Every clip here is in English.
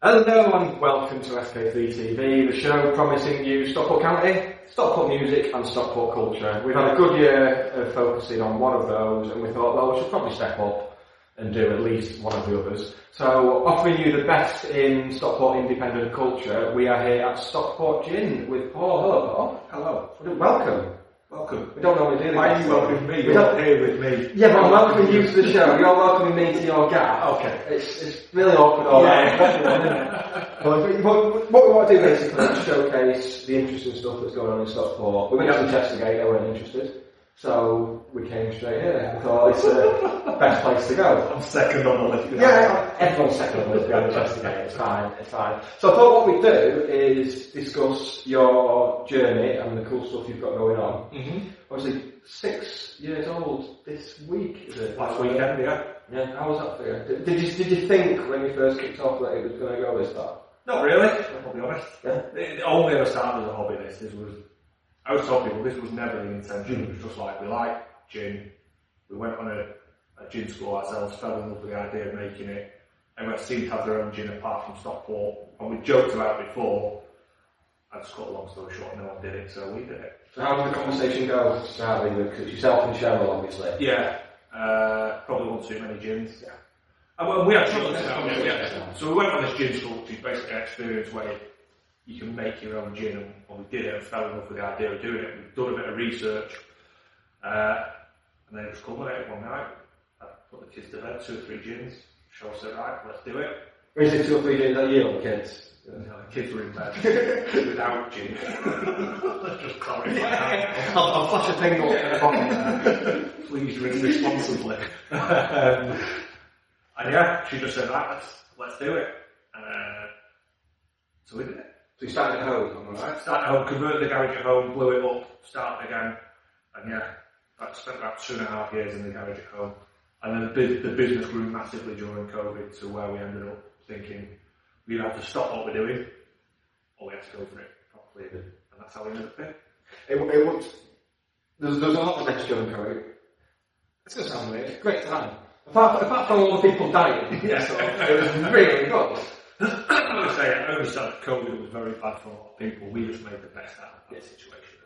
Hello and welcome to SK3 TV, the show promising you Stockport County, Stockport music and Stockport culture. We've had a good year of focusing on one of those and we thought, well, we should probably step up and do at least one of the others. So, offering you the best in Stockport independent culture, we are here at Stockport Gin with Paul. Hello, Paul. Hello. Welcome. Welcome. We don't normally do this. Why are you welcoming me? You're not here with me. Yeah, but I'm welcoming you to the show. You're welcoming me to your gap. Okay. It's really awkward all that. But what we want to do basically is showcase the interesting stuff that's going on in Stockport. We went to Petersgate, they weren't interested. So we came straight here. We thought it's the best place to go. I'm second on the list. Yeah, everyone's second on the list behind Petersgate. It's fine. So I thought what we'd do is discuss your journey and the cool stuff you've got going on. Mm-hmm. Obviously, 6 years old this week, is it? Last weekend, yeah. Yeah, how was that for you? Did you think when you first kicked off that it was going to go this far? Not really, I'll be honest. Yeah. The only ever started as a hobby I was telling people this was never the intention. It was just like, we like gin. We went on a gin school ourselves, fell in love with the idea of making it. Everyone seemed to have their own gin apart from Stockport. And we joked about it before. I just cut a long story short, no one did it, so we did it. So how did the conversation go to start with? Because it's yourself and Cheryl, obviously. Yeah, probably one too many gins. Yeah. And we actually So we went on this gin school, which is basically an experience where you can make your own gin, and we did it and fell in love with the idea of doing it. We've done a bit of research, and then it was culminated one night. I put the kids to bed, 2 or 3 gins. Cheryl said, right, let's do it. Is it 2 or 3 gins that you or the kids? No, the kids were in bed without gin. Just clarify. I'll flash a thing up at the bottom there. Please drink responsibly. And yeah, she just said, right, let's do it. So we did it. So you started at home, am I right? Started at home, converted the garage at home, blew it up, started again. And yeah, I spent about 2.5 years in the garage at home. And then the business grew massively during COVID to where we ended up thinking we either have to stop what we're doing or we have to go for it properly. And that's how we ended up here. It was, there's a lot of next during COVID. It's going to sound weird. It's a great time. Apart from all the people dying, Yeah. so it was really good. I would say, I understand that COVID was very bad for a lot of people. We just made the best out of that situation.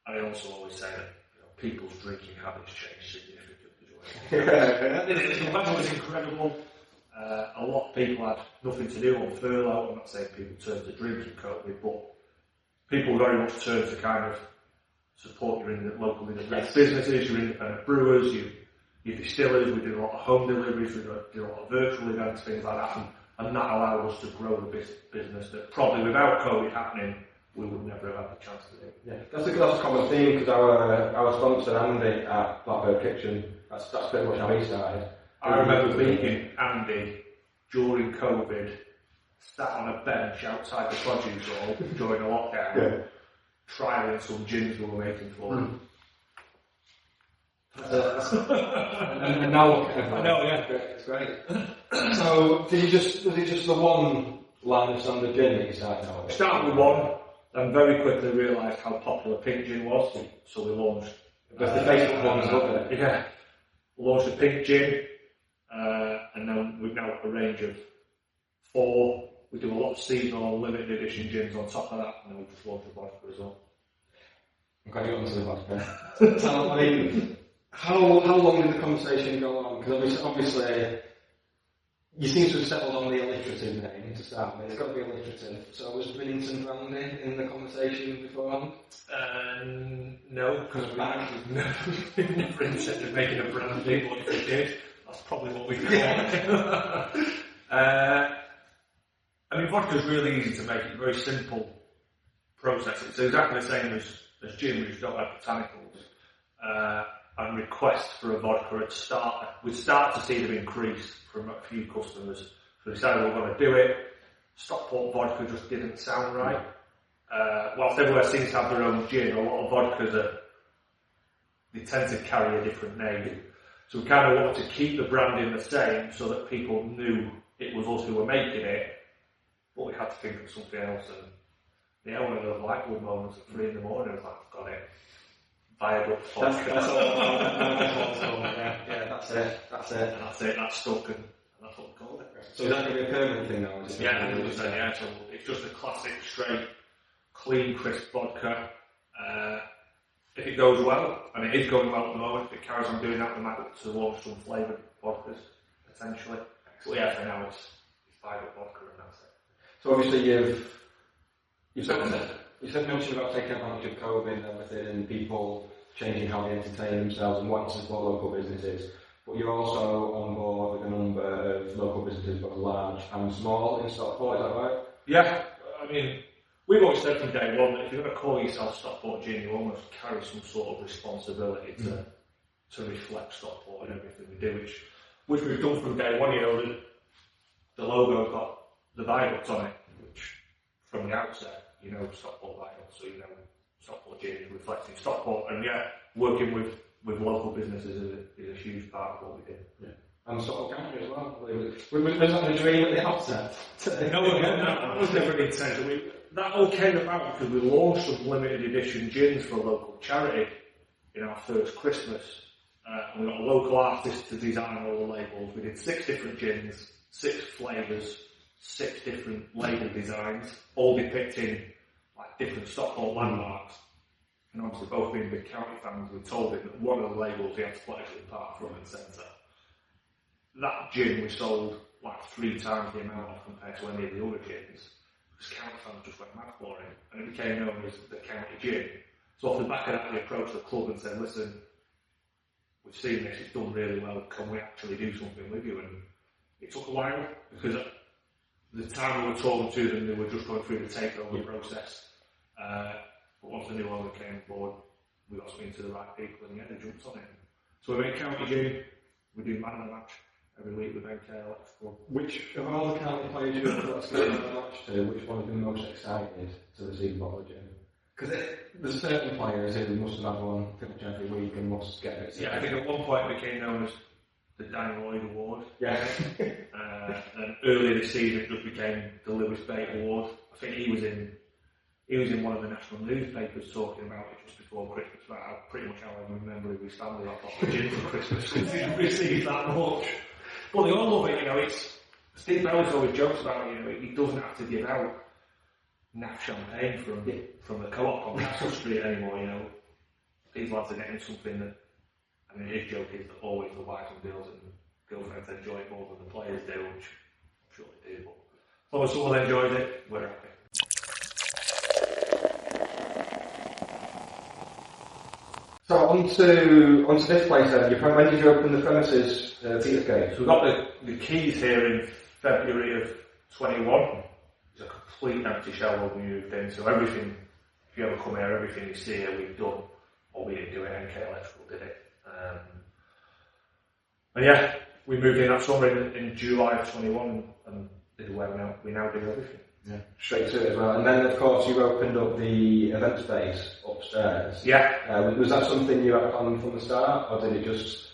And I also always say that people's drinking habits changed significantly. The weather was incredible. A lot of people had nothing to do on furlough. I'm not saying people turned to drinking COVID, but people very much turned to kind of support your local independent businesses, your independent brewers, your distillers. We did a lot of home deliveries, we did a lot of virtual events, things like that. And that allowed us to grow the business that probably without COVID happening, we would never have had the chance to do. Yeah, that's a common theme because our sponsor Andy at Blackbird Kitchen, that's pretty much how he started. I remember meeting Andy during COVID, sat on a bench outside the produce hall during the lockdown, trialing some gins we were making for him. And now look at it. I know, yeah. It's great. So, was it just the one line of standard gin that you started out with? Started with one, and very quickly realised how popular pink gin was, so we launched. Because the Facebook one was up there. Yeah. Launched a pink gin, and then we've now got a range of 4. We do a lot of seasonal limited edition gins on top of that, and then we just launched a vodka as well. I'm glad you got onto the vodka. So, I mean, how long did the conversation go on? Because obviously, you seem to have settled on the alliterative name to start with. It's got to be alliterative. So was Rinnington Brandy in the conversation beforehand? No, because we never intended making a brandy, but if we did, that's probably what we did. I mean, vodka's really easy to make. It's a very simple process. It's exactly the same as gin, we just don't have botanicals. And requests for a vodka at start, we'd start to see them increase from a few customers. So we decided we were going to do it. Stockport vodka just didn't sound right. Whilst everywhere seems to have their own gin, a lot of vodkas they tend to carry a different name. So we kind of wanted to keep the branding the same so that people knew it was us who were making it, but we had to think of something else. And one of those light bulb moments at 3 in the morning, I was like, I've got it. Viaduct vodka. That's all. Yeah, that's it. And that's stuck, and that's what we called it. So is that going to be a permanent thing now? Is it? Yeah, 100%, yeah. So it's just a classic, straight, clean, crisp vodka. If it goes well, and it is going well at the moment, if it carries on doing that, we might look to launch some flavoured vodkas, potentially. But yeah, for now it's flavoured vodka and that's it. So obviously you said mention about taking advantage of COVID and everything and people changing how they entertain themselves and wanting to support local businesses. But you're also on board with a number of local businesses, both large and small, in Stockport, is that right? Yeah, I mean, we've always said from day one that if you're going to call yourself Stockport Gin, you almost carry some sort of responsibility to reflect Stockport and everything we do, which we've done from day one. You know, the logo's got the viaduct on it, which from the outset, you know, Stockport viaduct, so you know Stockport Gin is reflecting Stockport, and yeah, working with local businesses is a huge part of what we do. Yeah. And Stockport County as well. Was that a dream at the outset? No, that was never the intention. That all came about because we launched some limited edition gins for a local charity in our first Christmas. And we got a local artist to design all the labels. We did 6 different gins, 6 flavours, 6 different label designs, all depicting like different Stockport landmarks. And obviously both being big county fans, we told him that one of the labels he had to put actually part front and centre. That gin we sold like 3 times the amount of compared to any of the other gins, because county fans just went mad for it, and it became known as the county gin. So off the back of that, we approached the club and said, listen, we've seen this, it's done really well, can we actually do something with you? And it took a while, because at the time we were talking to them, they were just going through the takeover process. But once the new owner came on board, we got something to the right people, and yeah, they jumped on it. So we make county gin, we do man of the match every week with NK Electrical. Which of all the county players you have got to get a match to, which one have been most excited to receive a bottle of gin? Because there's certain players who must have had one pretty much every week and must get it. Yeah, I think at one point it became known as the Danny Lloyd Award. Yeah. And earlier this season it just became the Lewis Bate Award. I think he was in one of the national newspapers talking about it just before Christmas, about pretty much how I remember his family got bottle of gin for Christmas because he didn't receive that much. But they all love it, you know. Steve Bellis always jokes about it, you know, he doesn't have to give out naff champagne from the co-op on Castle Street anymore, you know. These lads are getting something that, I mean, his joke is that always the wives and girls and girlfriends enjoy it more than the players do, which I'm sure they do, but as long as someone enjoys it, we're happy. So onto this place then. When did you open the premises, Petersgate? So we got the keys here in February of 21. It's a complete empty shell when we moved in. So everything, if you ever come here, everything you see here we've done, or we didn't do it, NK Electrical did it. And yeah, we moved in that summer in July of 21 and did well we now do everything. Yeah, straight to it as well. And then, of course, you opened up the event space upstairs. Yeah. Was that something you had planned from the start, or did it just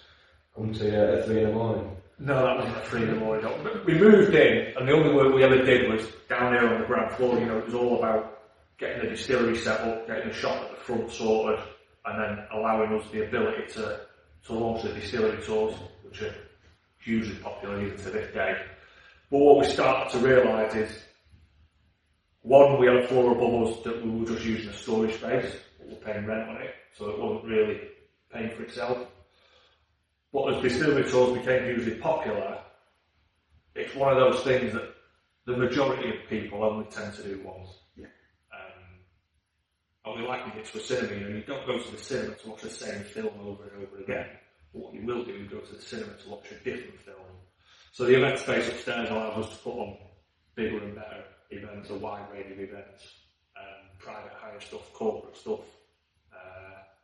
come to you at 3 in the morning? No, that wasn't at 3 in the morning. We moved in, and the only work we ever did was down there on the ground floor. You know, it was all about getting the distillery set up, getting the shop at the front sorted, and then allowing us the ability to launch the distillery tours, which are hugely popular even to this day. But what we started to realise is, one, we had a floor above us that we were just using as storage space, but we were paying rent on it, so it wasn't really paying for itself. But as distillery tours became hugely popular, it's one of those things that the majority of people only tend to do once. Yeah. And we liken it to a cinema, you know, you don't go to the cinema to watch the same film over and over again. But what you will do is go to the cinema to watch a different film. So the event space upstairs allows us to put on bigger and better events, a wide range of events, private hire stuff, corporate stuff,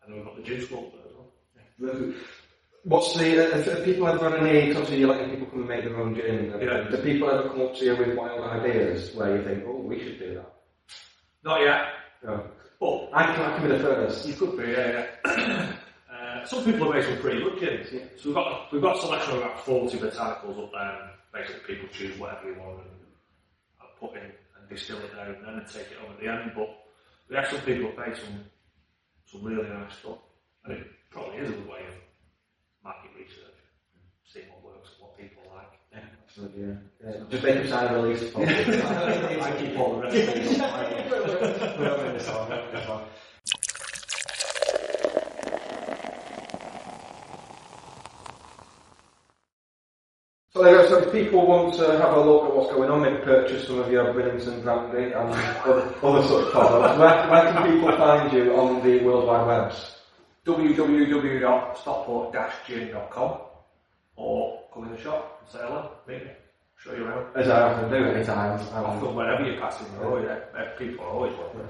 and then we've got the gin school there as well. Yeah. What's have people ever had any, obviously you're letting people come and make their own gin, Yeah. Do people ever come up to you with wild ideas where you think, oh, we should do that? Not yet. No. But I can be the first. you could be, yeah. Some people have made some pretty good gins. Yeah. So we've got a selection of about 40 botanicals up there, and basically people choose whatever they want and put in and distill it down and then take it on at the end. But we have some people who make some really nice stuff, and it probably is a good way of market research, seeing what works and what people like. Yeah. Excellent, yeah. Just make him sign a release form. I keep all the recipes. We don't mean this on. So there you go, so if people want to have a look at what's going on, maybe purchase some of your Billington brandy and other such products, where can people find you on the World Wide Webs? www.stockport-gin.com, or come in the shop and say hello, meet me, show you around. As I often do any times. Often whenever you're passing the road, people are always welcome.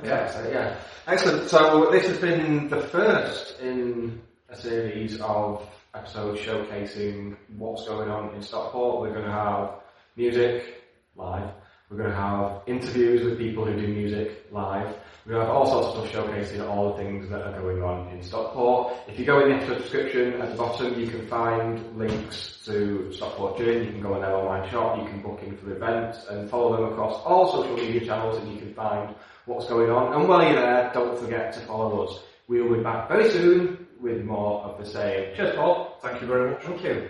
Yeah. Excellent. So this has been the first in a series of episodes showcasing what's going on in Stockport. We're going to have music live. We're going to have interviews with people who do music live. We're going to have all sorts of stuff showcasing all the things that are going on in Stockport. If you go in the episode description at the bottom, you can find links to Stockport Gin. You can go on their online shop. You can book in for events and follow them across all social media channels, and you can find what's going on. And while you're there, don't forget to follow us. We will be back very soon with more of the same. Cheers, Paul. Thank you very much. Thank you.